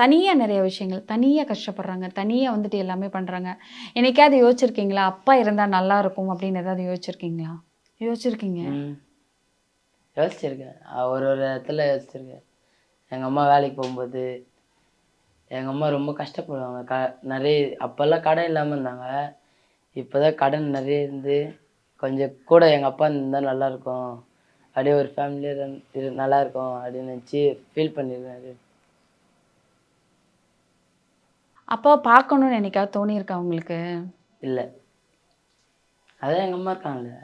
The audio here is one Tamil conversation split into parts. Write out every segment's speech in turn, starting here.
தனியாக நிறைய விஷயங்கள் தனியாக கஷ்டப்படுறாங்க, தனியாக வந்துட்டு எல்லாமே பண்ணுறாங்க. என்னைக்காவது யோசிச்சிருக்கீங்களா அப்பா இருந்தால் நல்லா இருக்கும் அப்படின்னு ஏதாவது யோசிச்சிருக்கீங்களா? யோசிச்சிருக்கீங்க. யோசிச்சிருக்கேன். ஒரு ஒரு இடத்துல யோசிச்சிருக்கேன். எங்கள் அம்மா வேலைக்கு போகும்போது எங்கள் அம்மா ரொம்ப கஷ்டப்படுவாங்க. நிறைய அப்போல்லாம் கடன் இல்லாமல் இருந்தாங்க. இப்போ தான் கடன் நிறைய இருந்து கொஞ்சம் கூட எங்கள் அப்பா இருந்தால் நல்லாயிருக்கும், அப்படியே ஒரு ஃபேமிலியாக நல்லாயிருக்கும் அப்படின்னு நினச்சி ஃபீல் பண்ணியிருக்காரு. அப்பா பார்க்கணும்னு என்னைக்காவது தோணியிருக்கா உங்களுக்கு? இல்லை, அதான் எங்கள் அம்மா இருக்காங்களே.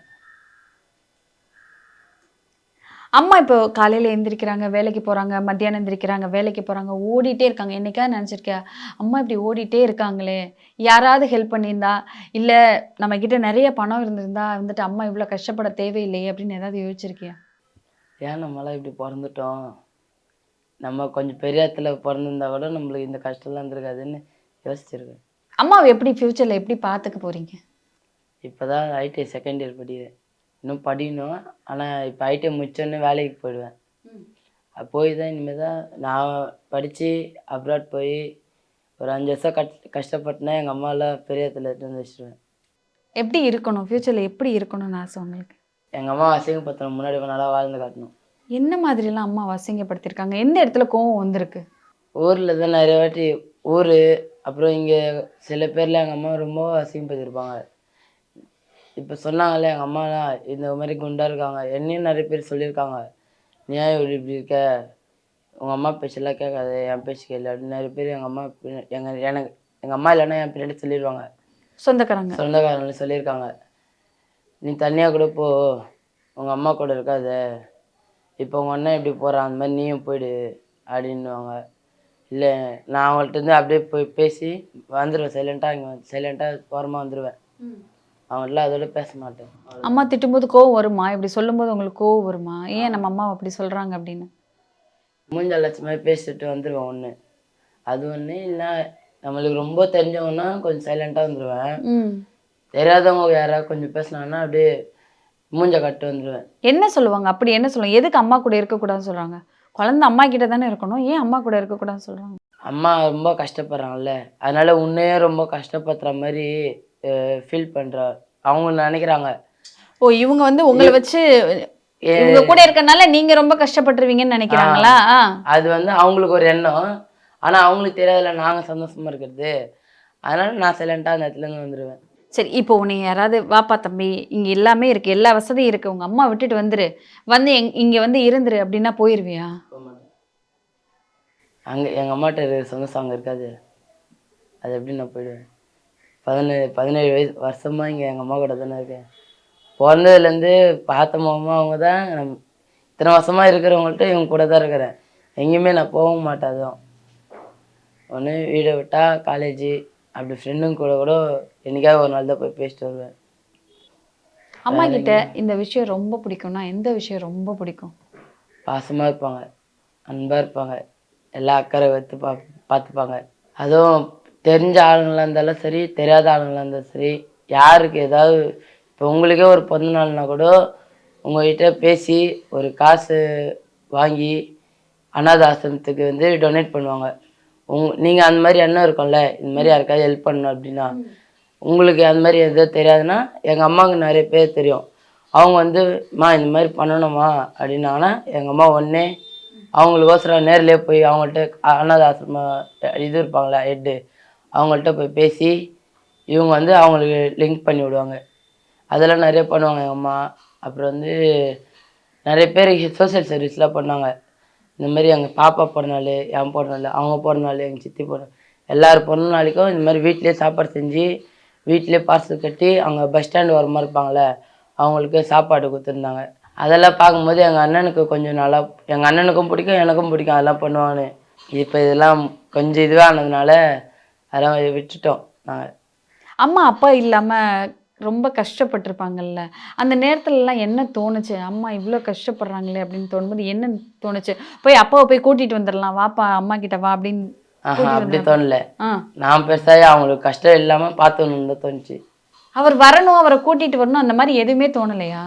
அம்மா இப்போ காலையில் எந்திரிக்கிறாங்க, வேலைக்கு போகிறாங்க, மத்தியானம் எந்திரிக்கிறாங்க, வேலைக்கு போகிறாங்க, ஓடிட்டே இருக்காங்க. என்னைக்காவது நினச்சிருக்கியா அம்மா இப்படி ஓடிட்டே இருக்காங்களே, யாராவது ஹெல்ப் பண்ணியிருந்தா, இல்லை நம்மக்கிட்ட நிறைய பணம் இருந்திருந்தா வந்துட்டு அம்மா இவ்வளோ கஷ்டப்பட தேவையில்லையே அப்படின்னு ஏதாவது யோசிச்சிருக்கியா? ஏன் நம்மளாம் இப்படி பிறந்துட்டோம், நம்ம கொஞ்சம் பெரிய இடத்துல பிறந்திருந்தா கூட நம்மளுக்கு இந்த கஷ்டம்லாம் இருந்திருக்காதுன்னு யோசிச்சிருக்கேன். அம்மாவை எப்படி ஃப்யூச்சரில் எப்படி பார்த்துக்க போகிறீங்க? இப்போ தான் ஐடிஐ செகண்ட் இயர் படிக்கிறேன். இன்னும் படிக்கணும். ஆனால் இப்போ ஐடிஐ முடிச்சோடனே வேலைக்கு போயிடுவேன். போய் தான் இனிமேல் தான் நான் படித்து அப்ராட் போய் ஒரு 5 வருஷம் கஷ்டப்பட்டுனா எங்கள் அம்மாலாம் பெரிய இடத்துல எடுத்து வந்து வச்சுருவேன். எப்படி இருக்கணும் ஃப்யூச்சரில், எப்படி இருக்கணும்னு ஆசை உங்களுக்கு? எங்கள் அம்மா அசிங்கப்படுத்தணும், முன்னாடி நல்லா வாழ்ந்து காட்டணும். என்ன மாதிரிலாம் அம்மா அசிங்கப்படுத்தியிருக்காங்க? எந்த இடத்துல கோவம் வந்திருக்கு? ஊரில் தான் நிறைய வாட்டி ஊர், அப்புறம் இங்கே சில பேரில் எங்கள் அம்மா ரொம்ப அசிங்கப்படுத்தியிருப்பாங்க. இப்போ சொன்னாங்களே எங்கள் அம்மாலாம் இந்த மாதிரி குண்டாக இருக்காங்க, என்னையும் நிறைய பேர் சொல்லியிருக்காங்க, நீ ஏன் இப்படி இருக்க, உங்கள் அம்மா பேச்செல்லாம் கேட்காது, என் பேச்சு கேளு அப்படின்னு நிறைய பேர் எங்கள் அம்மா எங்கள் அம்மா இல்லைன்னா என் பின்னாடி சொல்லிடுவாங்க. சொந்தக்காரங்க சொல்லியிருக்காங்க, நீ தனியாக கூட போ, உங்கள் அம்மா கூட இருக்காத, இப்போ உங்கள் அண்ணன் எப்படி போகிறான் அந்த மாதிரி நீயும் போயிடு அப்படின்னுவாங்க. இல்லை, நான் அவங்கள்ட்ட இருந்து அப்படியே போய் பேசி வந்துடுவேன், சைலண்ட்டாக ஓரமாக வந்துடுவேன். அவங்களாம் அதோட பேச மாட்டேன். அம்மா திட்டும்போது கோவம் வருமா? இப்படி சொல்லும்போது உங்களுக்கு கோவம் வருமா? ஏன் நம்ம அம்மா அப்படி சொல்கிறாங்க அப்படின்னு? மூஞ்ச லட்சமாக பேசிட்டு வந்துடுவேன் ஒன்று, அது ஒன்று. இல்லை நம்மளுக்கு ரொம்ப தெரிஞ்சவங்கன்னா கொஞ்சம் சைலண்ட்டாக வந்துடுவேன். தெரியாதவங்க யாராவது கொஞ்சம் பேசினாங்கன்னா அப்படியே மூஞ்ச கட்டு வந்துடுவேன். என்ன சொல்லுவாங்க? அப்படி என்ன சொல்லுவாங்க? எதுக்கு அம்மா கூட இருக்கக்கூடாதுன்னு சொல்கிறாங்க? குழந்தை அம்மா கிட்ட தானே இருக்கணும், ஏன் அம்மா கூட இருக்கக்கூடாதுன்னு சொல்கிறாங்க? அம்மா ரொம்ப கஷ்டப்படுறாங்கல்ல, அதனால உன்னையே ரொம்ப கஷ்டப்படுத்துகிற மாதிரி ஃபீல் பண்ணுற அவங்க நினைக்கிறாங்க. ஓ, இவங்க வந்து உங்களை வச்சு இவங்க கூட இருக்கறனால நீங்க ரொம்ப கஷ்டப்பட்டுருவீங்கன்னு நினைக்கிறாங்களா? அது வந்து அவங்களுக்கு ஒரு எண்ணம். ஆனால் அவங்களுக்கு தெரியாதுல்ல நாங்கள் சந்தோஷமா இருக்கிறது. அதனால நான் சைலண்டாக அந்த இடத்துலேருந்து வந்துடுவேன். சரி, இப்போ உன்னை யாராவது வாப்பா தம்பி இங்கே எல்லாமே இருக்குது, எல்லா வசதியும் இருக்குது, உங்கள் அம்மா விட்டுட்டு வந்துரு, வந்து இங்கே வந்து இருந்துரு அப்படின்னா போயிடுவியா? அங்கே எங்கள் அம்மாட்ட இருக்கிற சந்தோஷம் அங்கே இருக்காது. அது எப்படி நான் போயிடுவேன்? 17 வருஷமாக இங்கே எங்கள் அம்மா கூட தானே இருக்கேன். பிறந்ததுலேருந்து பார்த்த மாமா அவங்க தான். இத்தனை வருஷமாக இருக்கிறவங்கள்ட்ட இவங்க கூட தான் இருக்கிறேன். எங்கேயுமே நான் போகவும் மாட்டேன். அதுவும் ஒன்று வீடை விட்டால் காலேஜு, அப்படி ஃப்ரெண்டுங்க கூட கூட என்றைக்காவது ஒரு நாள் தான் போய் பேசிட்டு வருவேன். அம்மா கிட்ட இந்த விஷயம் ரொம்ப பிடிக்கும்னா எந்த விஷயம் ரொம்ப பிடிக்கும்? பாசமாக இருப்பாங்க, அன்பாக இருப்பாங்க, எல்லா அக்கறை வைத்து பார்த்துப்பாங்க. அதுவும் தெரிஞ்ச ஆளுங்களாக இருந்தாலும் சரி, தெரியாத ஆளுங்களாக இருந்தாலும் சரி, யாருக்கு ஏதாவது இப்போ உங்களுக்கே ஒரு பிறந்த நாள்னா கூட உங்கள்கிட்ட பேசி ஒரு காசு வாங்கி அனாதை ஆசிரமத்துக்கு வந்து டொனேட் பண்ணுவாங்க. நீங்கள் அந்த மாதிரி எண்ணம் இருக்கும்ல, இந்த மாதிரி யாருக்காவது ஹெல்ப் பண்ணணும் அப்படின்னா. உங்களுக்கு அந்த மாதிரி எதுவும் தெரியாதுன்னா எங்கள் அம்மாவுக்கு நிறைய பேர் தெரியும். அவங்க வந்து மா இந்த மாதிரி பண்ணணுமா அப்படின்னாங்கன்னா எங்கள் அம்மா உடனே அவங்களுக்கோசரம் நேர்லேயே போய் அவங்கள்ட்ட அனாதை ஆசிரமம் இது இருப்பாங்களா ஹெட்டு, அவங்கள்ட்ட போய் பேசி இவங்க வந்து அவங்களுக்கு லிங்க் பண்ணி விடுவாங்க. அதெல்லாம் நிறைய பண்ணுவாங்க எங்கள் அம்மா. அப்புறம் வந்து நிறைய பேர் சோசியல் சர்வீஸ்லாம் பண்ணாங்க. இந்த மாதிரி எங்கள் பாப்பா பிறந்த நாள், என் பிறந்த நாள், அவங்க பிறந்த நாள், எங்கள் சித்தி பிறந்த எல்லாரும் பிறந்த நாளைக்கும் இந்த மாதிரி வீட்டிலே சாப்பாடு செஞ்சு வீட்டிலே பார்சல் கட்டி அவங்க பஸ் ஸ்டாண்டு வர மாதிரி இருப்பாங்களே அவங்களுக்கு சாப்பாடு கொடுத்துருந்தாங்க. அதெல்லாம் பார்க்கும்போது எங்கள் அண்ணனுக்கு கொஞ்சம் நல்லா, எங்கள் அண்ணனுக்கும் பிடிக்கும் எனக்கும் பிடிக்கும் அதெல்லாம் பண்ணுவான்னு. இப்போ இதெல்லாம் கொஞ்சம் இதுவாக ஆனதுனால அதெல்லாம் விட்டுட்டோம் நாங்கள். அம்மா அப்பா இல்லாமல் ரொம்ப கஷ்டப்பட்டிருப்பாங்கல்ல, அந்த நேரத்துலலாம் என்ன தோணுச்சு? அம்மா இவ்வளோ கஷ்டப்படுறாங்களே அப்படின்னு தோணும்போது என்ன தோணுச்சு? போய் அப்பாவை போய் கூட்டிகிட்டு வந்துடலாம், வாப்பா அம்மா கிட்ட வா அப்படின்னு. அப்படி தோணல. நான் பெருசாக அவங்களுக்கு கஷ்டம் இல்லாமல் பார்த்துக்கணும்னு தான் தோணுச்சு. அவர் வரணும், அவரை கூட்டிகிட்டு வரணும், அந்த மாதிரி எதுவுமே தோணலையா?